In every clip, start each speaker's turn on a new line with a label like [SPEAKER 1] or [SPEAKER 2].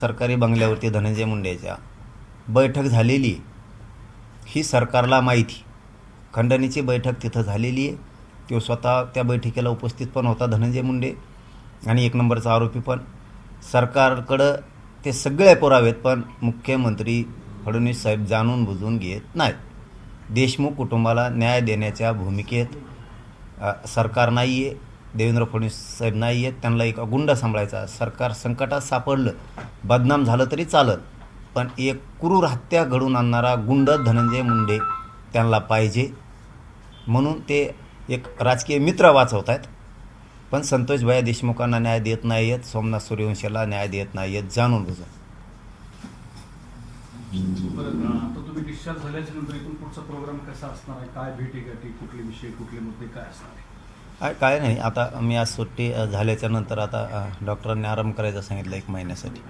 [SPEAKER 1] सरकारी बंगल्यावरती धनंजय मुंडेच्या बैठक झालेली आहे ही सरकारला माहिती. खंडणीची बैठक तिथं झालेली आहे. तो स्वतः त्या बैठकीला उपस्थित पण होता धनंजय मुंडे आणि एक नंबरचा आरोपी पण. सरकारकडं ते सगळे पुरावे आहेत, पण मुख्यमंत्री फडणवीस साहेब जाणून बुजून घेत नाहीत. देशमुख कुटुंबाला न्याय देण्याच्या भूमिकेत सरकार नाही आहे. देवेंद्र फडणवीस साहेब नाही आहेत. त्यांना एक गुंड सांभाळायचा. सरकार संकटात सापडलं, बदनाम झालं तरी चालत, पण एक क्रूर हत्या घडून आणणारा गुंड धनंजय मुंडे त्यांना पाहिजे. म्हणून ते एक राजकीय मित्र वाचवत आहेत, पण संतोषभाई देशमुखांना न्याय देत नाही आहेत. सोमनाथ सूर्यवंशीला न्याय देत नाही आहेत जाणून बुजून.
[SPEAKER 2] आता तुम्ही डिस्चार्ज झाल्याच्या नंतर इथून पुढचा प्रोग्राम कसा असणार आहे? काय भेटीगाठी, कुठले विषय, कुठले मुद्दे काय असणार आहे?
[SPEAKER 1] काय नाही, आता मी आज सुट्टी झाल्याच्या नंतर आता डॉक्टरांनी आराम करायचं सांगितलं 1 महिन्यासाठी.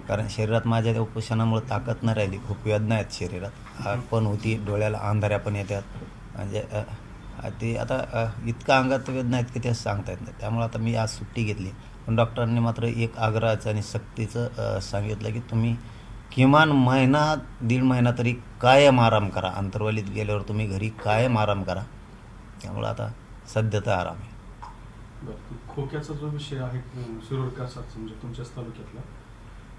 [SPEAKER 1] कारण शरीरात माझ्या त्या उपोषणामुळे ताकद नाही राहिली. खूप वेदना आहेत शरीरात, आग पण होती, डोळ्याला अंधाऱ्या पण येतात. म्हणजे ते आता इतका अंगात वेदना आहेत की ते सांगता येत नाही. त्यामुळे आता मी आज सुट्टी घेतली. पण डॉक्टरांनी मात्र एक आग्रहाचं आणि सक्तीचं सांगितलं की तुम्ही किमान महिना 1.5 महिना तरी कायम आराम करा. अंतर्वालीत गेल्यावर तुम्ही घरी कायम आराम करा. त्यामुळं आता सध्या तर आराम आहे.
[SPEAKER 2] खोक्याचा जो विषय आहे शिरोड कासारचा, म्हणजे तुमच्याच तालुक्यातला,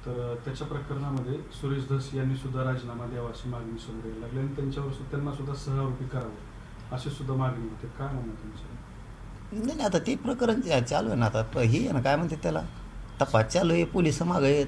[SPEAKER 2] तर त्याच्या प्रकरणामध्ये सुरेश धस यांनी सुद्धा राजीनामा द्यावा अशी मागणी सुरू करायला लागली आणि त्यांना सुद्धा सहआरोपी करावं अशी सुद्धा मागणी होते. काय म्हणणं तुमचं?
[SPEAKER 1] नाही, आता ते प्रकरण चालू आहे ना. आता हे आहे ना, काय म्हणते त्याला, तपास चालू आहे, पोलिस मागं आहेत.